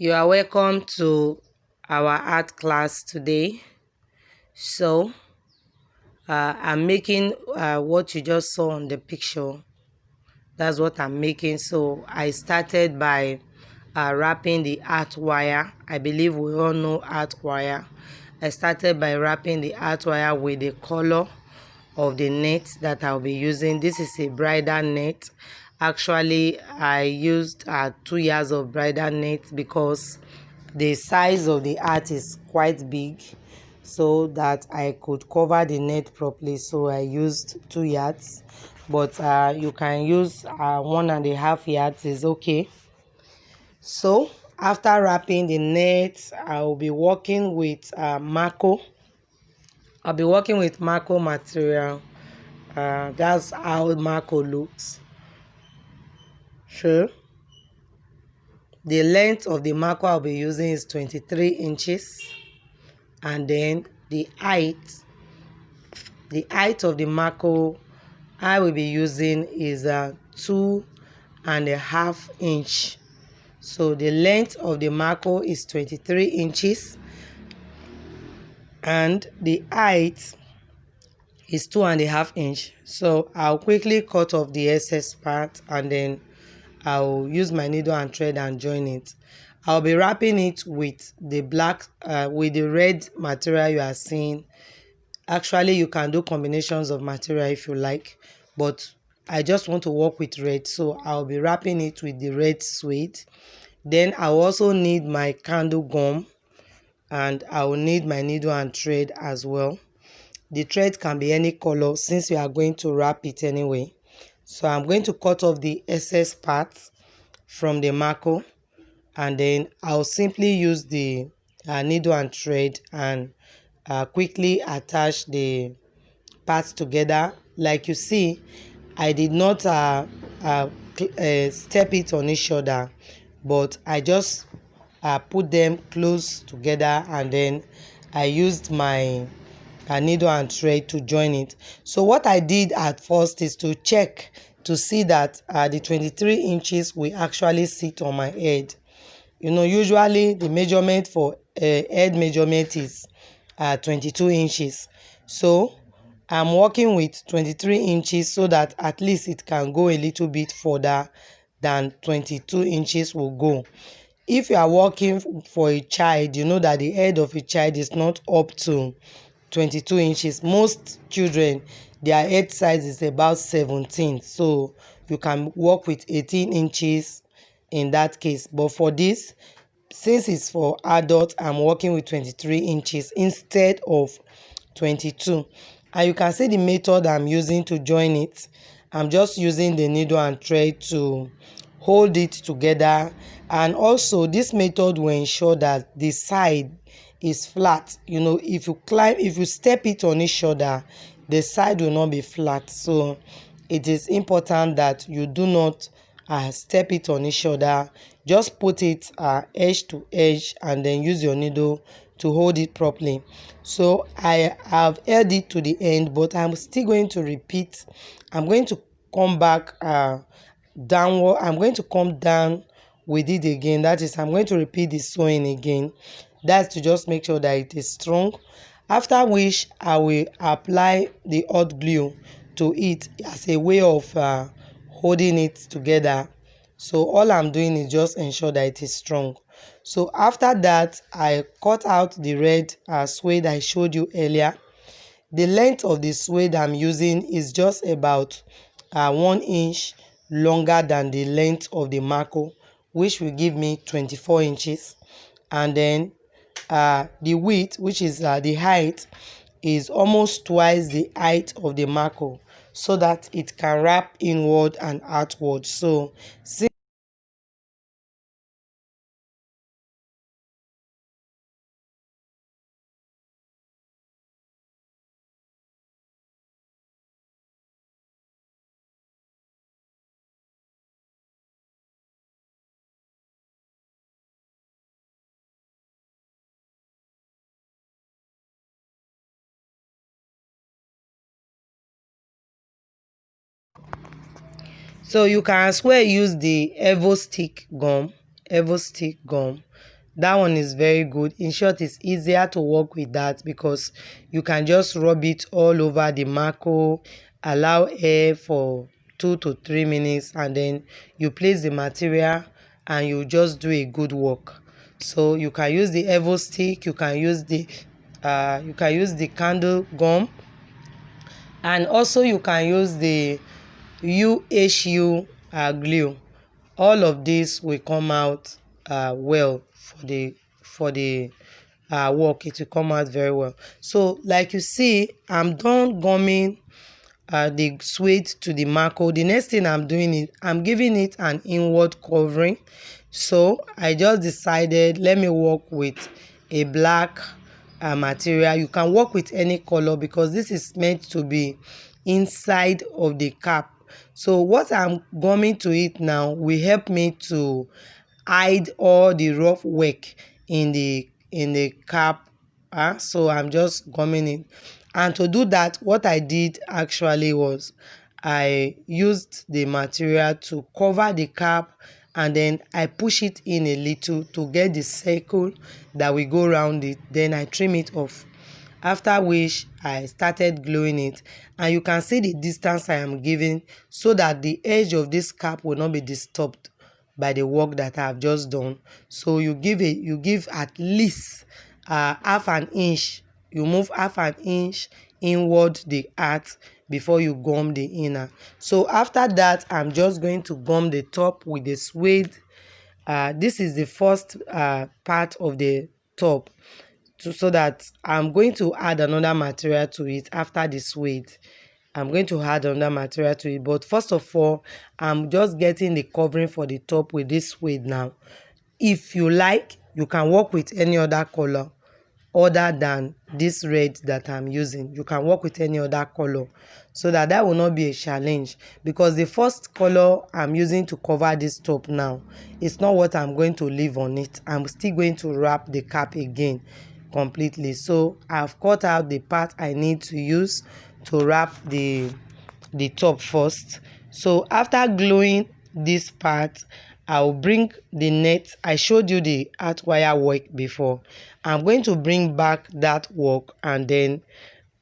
You are welcome to our art class today. So I'm making what you just saw on the picture. That's what I'm making. So I started by wrapping the art wire. I believe we all know art wire. I started by wrapping the art wire with the color of the net that I'll be using. This is a bridal net. Actually, I used 2 yards of bridal net because the size of the art is quite big, so that I could cover the net properly. So I used 2 yards, but you can use 1.5 yards is okay. So after wrapping the net, I will be working with Mako. I'll be working with Mako material. That's how Mako looks. Sure. The length of the Mako I'll be using is 23 inches, and then the height of the Mako I will be using is 2.5 inch. So the length of the Mako is 23 inches and the height is 2.5 inch. So I'll quickly cut off the excess part and then I'll use my needle and thread and join it. I'll be wrapping it with the with the red material you are seeing. Actually, you can do combinations of material if you like, but I just want to work with red, so I'll be wrapping it with the red suede. Then I'll also need my candle gum and I will need my needle and thread as well. The thread can be any color since we are going to wrap it anyway. So I'm going to cut off the excess parts from the Mako, and then I'll simply use the needle and thread and quickly attach the parts together. Like you see, I did not step it on each other, but I just put them close together and then I used my needle and thread to join it. So what I did at first is to check to see that the 23 inches will actually sit on my head. You know, usually the measurement for head measurement is 22 inches. So I'm working with 23 inches so that at least it can go a little bit further than 22 inches will go. If you are working for a child, you know that the head of a child is not up to 22 inches. Most children, their head size is about 17. So you can work with 18 inches in that case. But for this, since it's for adults, I'm working with 23 inches instead of 22. And you can see the method I'm using to join it. I'm just using the needle and thread to hold it together, and also this method will ensure that the side is flat. You know, if you step it on each other, the side will not be flat. So it is important that you do not step it on each other. Just put it edge to edge and then use your needle to hold it properly. So I have held it to the end, but I'm still going to repeat. I'm going to come back downward. I'm going to come down with it again. That is, I'm going to repeat the sewing again. That's to just make sure that it is strong. After which I will apply the hot glue to it as a way of holding it together. So all I'm doing is just ensure that it is strong. So after that, I cut out the red suede I showed you earlier. The length of the suede I'm using is just about 1 inch longer than the length of the Mako, which will give me 24 inches. And then the width, which is the height, is almost twice the height of the Mako, so that it can wrap inward and outward. So you can as well use the Evo stick gum. That one is very good. In short, it's easier to work with that because you can just rub it all over the marco, allow air for 2 to 3 minutes, and then you place the material and you just do a good work. So you can use the Evo stick, you can use the candle gum, and also you can use the UHU glue. All of this will come out well for the work. It will come out very well. So like you see, I'm done gumming the suede to the marco. The next thing I'm doing is I'm giving it an inward covering. So I just decided, let me work with a black material. You can work with any color because this is meant to be inside of the cap. So what I'm gumming to it now will help me to hide all the rough work in the cap. So I'm just gumming it, and to do that, what I did actually was I used the material to cover the cap, and then I push it in a little to get the circle that will go around it. Then I trim it off, after which I started gluing it, and you can see the distance I am giving so that the edge of this cap will not be disturbed by the work that I have just done. So you give at least half an inch. You move half an inch inward the art before you gum the inner. So after that, I'm just going to gum the top with the suede. This is the first part of the top, so that I'm going to add another material to it after the suede. I'm going to add another material to it, but first of all, I'm just getting the covering for the top with this suede now. If you like, you can work with any other color other than this red that I'm using. You can work with any other color, so that will not be a challenge, because the first color I'm using to cover this top now is not what I'm going to leave on it. I'm still going to wrap the cap again completely. So I've cut out the part I need to use to wrap the top first. So after gluing this part, I'll bring the net. I showed you the art wire work before. I'm going to bring back that work, and then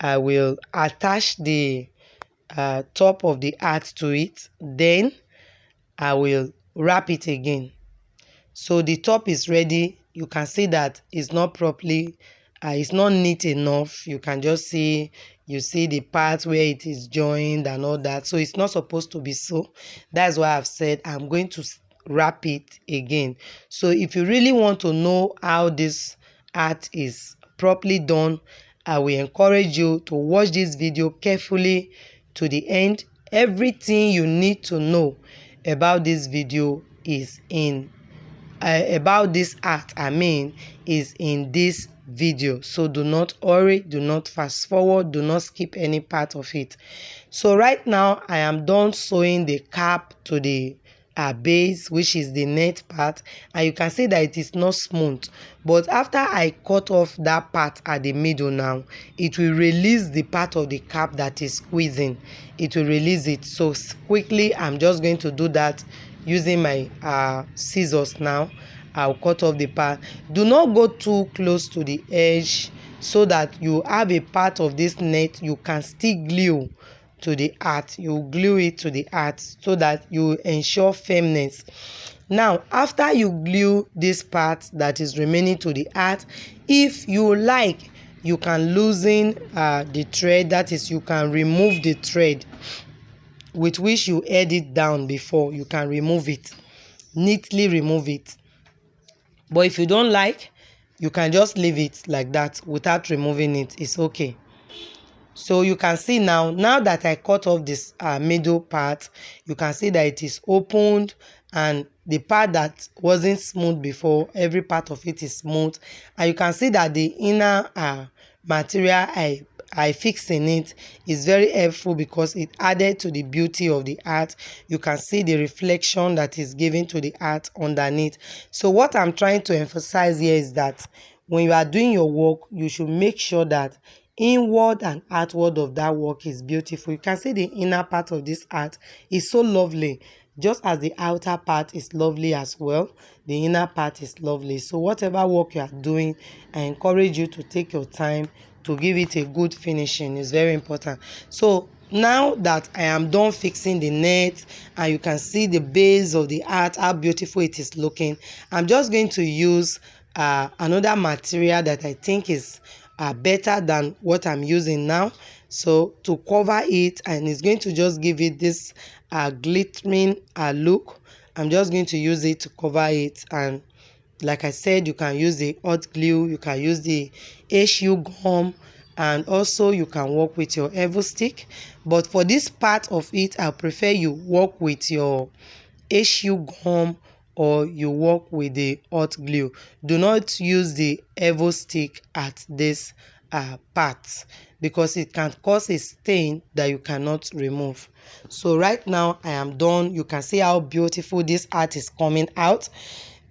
I will attach the top of the art to it. Then I will wrap it again. So the top is ready. You can see that it's not properly, it's not neat enough. You can just see, you see the part where it is joined and all that. So it's not supposed to be so. That's why I've said I'm going to wrap it again. So if you really want to know how this art is properly done, I will encourage you to watch this video carefully to the end. Everything you need to know about this video is in about this art is in this video. So do not hurry, do not fast forward, do not skip any part of it. So right now I am done sewing the cap to the base, which is the net part, and you can see that it is not smooth. But after I cut off that part at the middle now, it will release the part of the cap that is squeezing. It will release it. So quickly I'm just going to do that using my scissors now. I'll cut off the part. Do not go too close to the edge, so that you have a part of this net you can still glue to the art. You glue it to the art so that you ensure firmness. Now after you glue this part that is remaining to the art, if you like, you can loosen the thread. That is, you can remove the thread with which you held it down before. You can remove it, neatly remove it. But if you don't like, you can just leave it like that without removing it. It's okay. So you can see now that I cut off this middle part, you can see that it is opened, and the part that wasn't smooth before, every part of it is smooth. And you can see that the inner material I fixed in it is very helpful, because it added to the beauty of the art. You can see the reflection that is given to the art underneath. So what I'm trying to emphasize here is that when you are doing your work, you should make sure that inward and outward of that work is beautiful. You can see the inner part of this art is so lovely. just as the outer part is lovely as well, the inner part is lovely. So whatever work you are doing, I encourage you to take your time to give it a good finishing. It's very important. So now that I am done fixing the net and you can see the base of the art, how beautiful it is looking, I'm just going to use another material that I think is better than what I'm using now, so to cover it, and it's going to just give it this glittering look. I'm just going to use it to cover it. And like I said, you can use the hot glue, you can use the HU gum, and also you can work with your Evo stick. But for this part of it, I prefer you work with your HU gum or you work with the hot glue. Do not use the Evo stick at this part, because it can cause a stain that you cannot remove. So right now I am done. You can see how beautiful this art is coming out.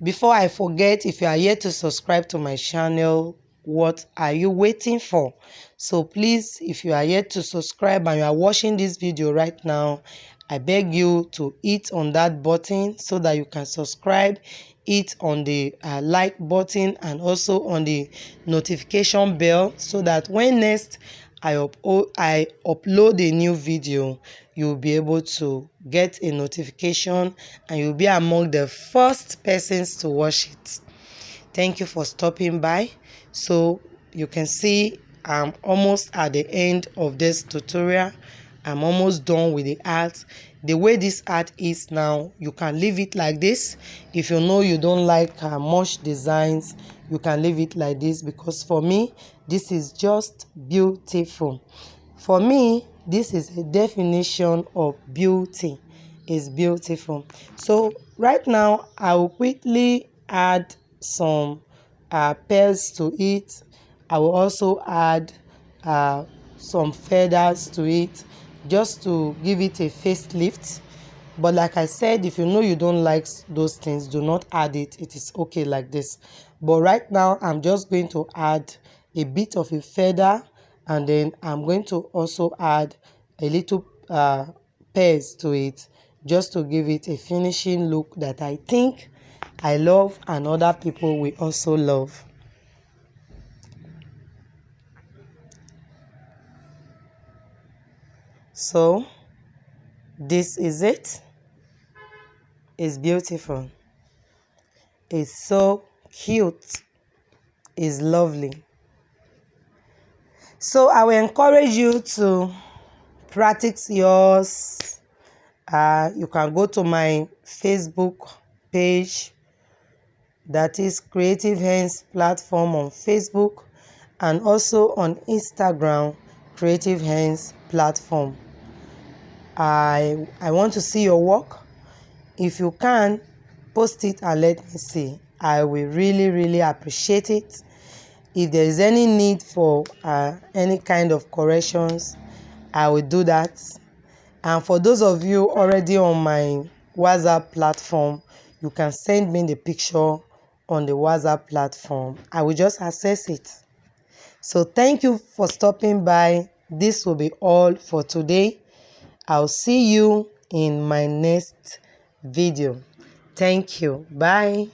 Before I forget, if you are yet to subscribe to my channel, what are you waiting for? So please, if you are yet to subscribe and you are watching this video right now, I beg you to hit on that button so that you can subscribe, hit on the like button, and also on the notification bell, so that when next I upload a new video, you'll be able to get a notification and you'll be among the first persons to watch it. Thank you for stopping by. So you can see I'm almost at the end of this tutorial. I'm almost done with the art. The way this art is now, you can leave it like this. If you know you don't like much designs, you can leave it like this, because for me, this is just beautiful. For me, this is a definition of beauty. It's beautiful. So right now, I will quickly add some pearls to it. I will also add some feathers to it, just to give it a facelift. But like I said, if you know you don't like those things, do not add it. It is okay like this. But right now, I'm just going to add a bit of a feather, and then I'm going to also add a little pears to it, just to give it a finishing look that I think I love and other people will also love. So this is it. It's beautiful. It's so cute. It's lovely. So I will encourage you to practice yours. You can go to my Facebook page, that is Creative Hands Platform on Facebook, and also on Instagram, Creative Hands Platform. I want to see your work. If you can, post it and let me see. I will really appreciate it. If there is any need for any kind of corrections, I will do that. And for those of you already on my WhatsApp platform, you can send me the picture on the WhatsApp platform. I will just access it. So thank you for stopping by. This will be all for today. I'll see you in my next video. Thank you. Bye.